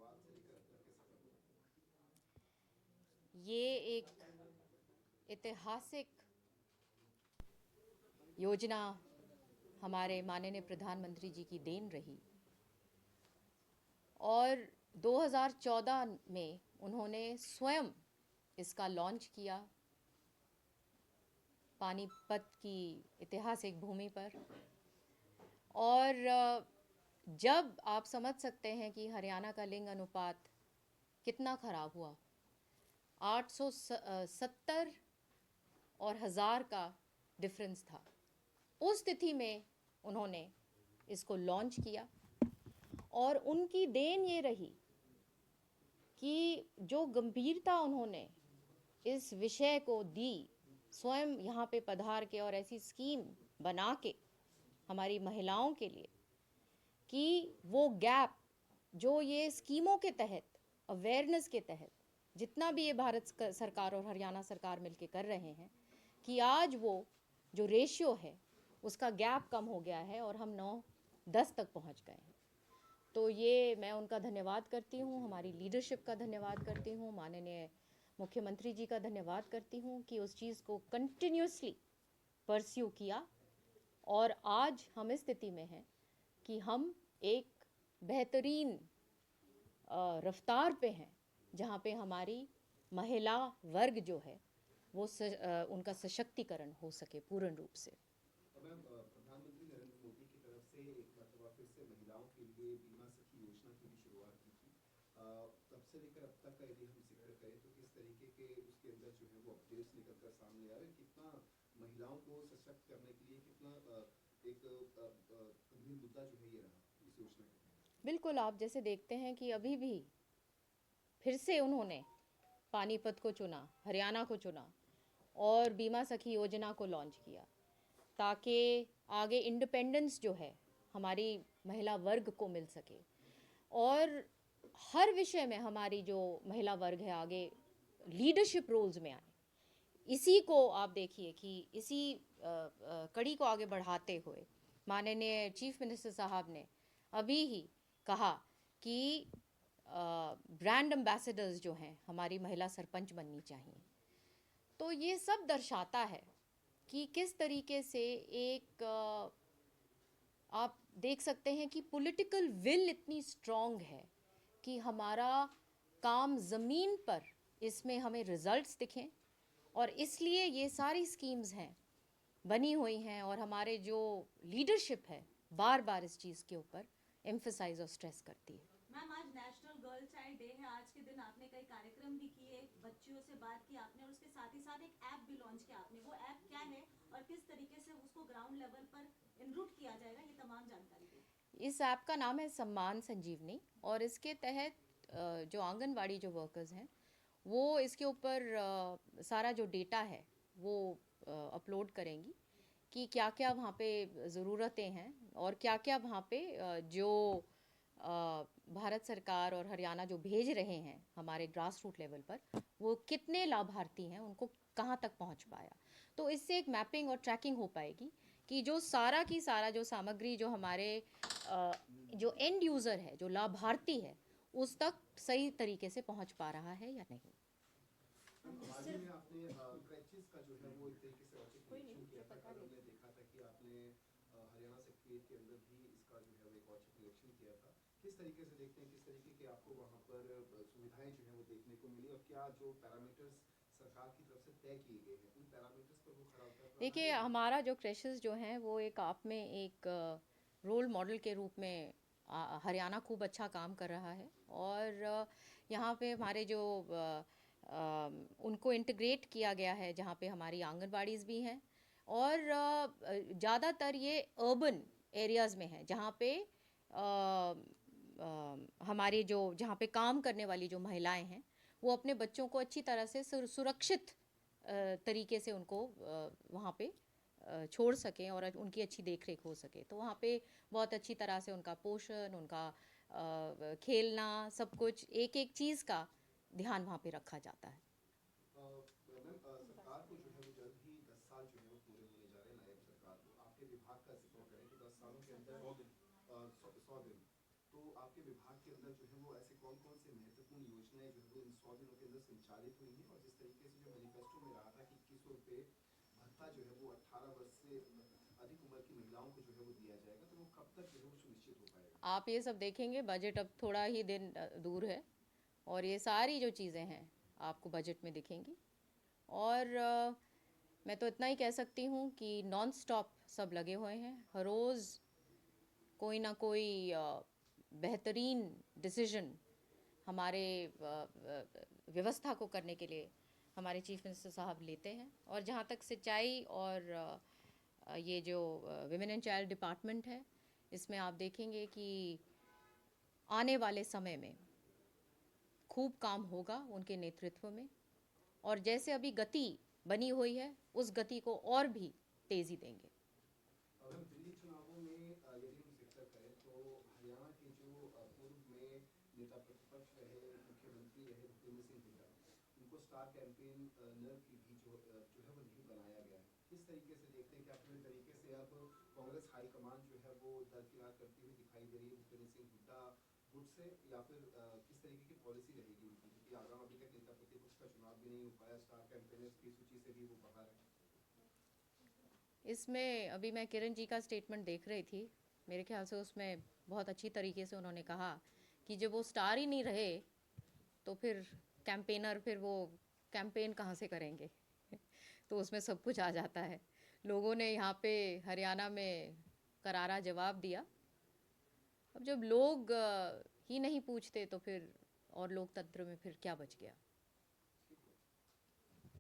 शुरुआत से लेकर अब तक कैसा रहा? ये एक ऐतिहासिक योजना हमारे माननीय प्रधानमंत्री जी की देन रही और 2014 में उन्होंने स्वयं इसका लॉन्च किया पानीपत की ऐतिहासिक भूमि पर। और जब आप समझ सकते हैं कि हरियाणा का लिंग अनुपात कितना खराब हुआ, 870 और 1000 का डिफरेंस था, उस स्थिति में उन्होंने इसको लॉन्च किया। और उनकी देन ये रही कि जो गंभीरता उन्होंने इस विषय को दी, स्वयं यहाँ पे पधार के और ऐसी स्कीम बना के हमारी महिलाओं के लिए, कि वो गैप जो ये स्कीमों के तहत, अवेयरनेस के तहत जितना भी ये भारत सरकार और हरियाणा सरकार मिलके कर रहे हैं, कि आज वो जो रेशियो है उसका गैप कम हो गया है और हम 9-10 तक पहुंच गए हैं। तो ये मैं उनका धन्यवाद करती हूँ, हमारी लीडरशिप का धन्यवाद करती हूँ, माननीय मुख्यमंत्री जी का धन्यवाद करती हूँ कि उस चीज़ को कंटिन्यूसली परस्यू किया। और आज हम इस स्थिति में हैं कि हम एक बेहतरीन रफ्तार पे हैं जहाँ पे हमारी महिला वर्ग जो है वो उनका सशक्तिकरण हो सके पूर्ण रूप से। तो मैम, प्रधानमंत्री नरेंद्र मोदी की तरफ से एक मरतबा फिर से महिलाओं के लिए बीमा सखी योजना की भी शुरुआत की थी। तब से लेकर अब तक का यदि हम जिक्र करें तो किस तरीके के उसके अंदर जो है वो अपडेट्स निकल कर सामने आ रहे हैं, कितना महिलाओं को सशक्त करने के लिए कितना एक गंभीर मुद्दा जो है ये रहा इस योजना के तहत? बिल्कुल, आप जैसे देखते हैं कि अभी भी फिर से उन्होंने पानीपत को चुना, हरियाणा को चुना और बीमा सखी योजना को लॉन्च किया ताकि आगे इंडिपेंडेंस जो है हमारी महिला वर्ग को मिल सके। और हर विषय में हमारी जो महिला वर्ग है आगे लीडरशिप रोल्स में आए। इसी को आप देखिए कि इसी कड़ी को आगे बढ़ाते हुए माननीय चीफ मिनिस्टर साहब ने अभी ही कहा कि ब्रांड एम्बेसडर्स जो हैं हमारी महिला सरपंच बननी चाहिए। तो ये सब दर्शाता है कि किस तरीके से एक आप देख सकते हैं कि पॉलिटिकल विल इतनी स्ट्रांग है कि हमारा काम ज़मीन पर इसमें हमें रिजल्ट्स दिखें। और इसलिए ये सारी स्कीम्स हैं बनी हुई हैं और हमारे जो लीडरशिप है बार बार इस चीज़ के ऊपर एम्फसाइज और स्ट्रेस करती है। मैम, आज नेशनल गर्ल चाइल्ड डे है। आज के दिन आपने कई कार्यक्रम भी किए, बच्चियों से बात की आपने और उसके साथ ही साथ एक ऐप भी लॉन्च किया आपने। वो ऐप क्या है और किस तरीके से उसको ग्राउंड लेवल पर इनरूट किया जाएगा, ये तमाम जानकारी दें। इस ऐप का नाम है सम्मान संजीवनी और इसके तहत जो आंगनवाड़ी जो वर्कर्स हैं वो इसके ऊपर सारा जो डेटा है वो अपलोड करेंगी कि क्या क्या वहाँ पे ज़रूरतें हैं और क्या क्या वहाँ पे जो भारत सरकार और हरियाणा जो भेज रहे हैं हमारे ग्रास रूट लेवल पर, वो कितने लाभार्थी हैं, उनको कहाँ तक पहुँच पाया। तो इससे एक मैपिंग और ट्रैकिंग हो पाएगी कि जो सारा की सारा जो सामग्री जो हमारे जो एंड यूज़र है, जो लाभार्थी है, उस तक सही तरीके से पहुँच पा रहा है या नहीं। हाल ही में आपने क्रैचेस का जो है वो एक तरीके से औचक निरीक्षण किया था। कल हमने देखा था कि आपने हरियाणा सेक्रेटेरिएट के अंदर भी इसका जो है वो एक औचक निरीक्षण किया था। किस तरीके से देखते हैं, किस तरीके के आपको वहाँ पर सुविधाएं जो है वो देखने को मिली और क्या जो पैरामीटर्स सरकार की तरफ से तय किए गए हैं उन पैरामीटर्स पर वो खरा उतर रहा है देखिए, या नहीं? हमारा जो क्रेशेस जो हैं वो एक आप में एक रोल मॉडल के रूप में हरियाणा खूब अच्छा काम कर रहा है। और यहाँ पे हमारे जो उनको इंटीग्रेट किया गया है जहाँ पे हमारी आंगनबाड़ीज़ भी हैं और ज़्यादातर ये अर्बन एरियाज़ में है जहाँ पे हमारे जो जहाँ पे काम करने वाली जो महिलाएं हैं वो अपने बच्चों को अच्छी तरह से सुरक्षित तरीके से उनको वहाँ पे छोड़ सकें और उनकी अच्छी देख रेख हो सके। तो वहाँ पे बहुत अच्छी तरह से उनका पोषण, उनका खेलना, सब कुछ एक एक चीज़ का ध्यान वहाँ पे रखा जाता है। मैम, सरकार को जो है वो जल्द ही 10 साल जो है वो पूरे होने जा रहे हैं नायब सरकार को। आपके विभाग का जिक्र करें तो 10 सालों के अंदर 100 दिन 100 दिन तो आपके विभाग के अंदर जो है वो ऐसे कौन कौन से महत्वपूर्ण योजनाएं जो है वो इन 100 दिनों के अंदर संचालित हुई हैं, और जिस तरीके से जो मैनिफेस्टो में रहा था कि 2100 रुपये भत्ता जो है वो 18 वर्ष से अधिक उम्र की महिलाओं को जो है वो दिया जाएगा, तो वो कब तक जो है वो सुनिश्चित हो पाएगा? आप ये सब देखेंगे, बजट अब थोड़ा ही दिन दूर है और ये सारी जो चीज़ें हैं आपको बजट में दिखेंगी। और मैं तो इतना ही कह सकती हूँ कि नॉन स्टॉप सब लगे हुए हैं, हर रोज़ कोई ना कोई बेहतरीन डिसीजन हमारे व्यवस्था को करने के लिए हमारे चीफ मिनिस्टर साहब लेते हैं। और जहाँ तक सिंचाई और ये जो विमेन एंड चाइल्ड डिपार्टमेंट है, इसमें आप देखेंगे कि आने वाले समय में खूब काम होगा उनके नेतृत्व में, और जैसे अभी गति बनी हुई है उस गति को और भी तेज़ी देंगे। अगर दिल्ली चुनावों में यदि हम जिक्र करें तो हरियाणा के जो पूर्व में नेता प्रतिपक्ष रहे, मुख्यमंत्री रहे भूपेंद्र सिंह हुड्डा, उनको स्टार कैंपेनर की भी जो है वो नहीं बनाया गया है। किस तरीके से देखते हैं कि पूरी तरीके से अब कांग्रेस हाईकमान जो है वो दरकिनार करती हुई दिखाई दे रही है भूपेंद्र सिंह हुड्डा गुट से, या फिर किस तरीके की पॉलिसी रहेगी उनकी, क्योंकि आगाम अभी तक नेता प्रतिपक्ष का चुनाव भी नहीं हो पाया, स्टार कैंपेनर्स की सूची से भी वो बाहर है। इसमें अभी मैं किरण जी का स्टेटमेंट देख रही थी, मेरे ख्याल से उसमें बहुत अच्छी तरीके से उन्होंने कहा कि जब वो स्टार ही नहीं रहे तो फिर कैंपेनर, फिर वो कैंपेन कहाँ से करेंगे तो उसमें सब कुछ आ जाता है। लोगों ने यहाँ पे हरियाणा में करारा जवाब दिया। अब जब लोग ही नहीं पूछते तो फिर और लोकतंत्र में फिर क्या बच गया।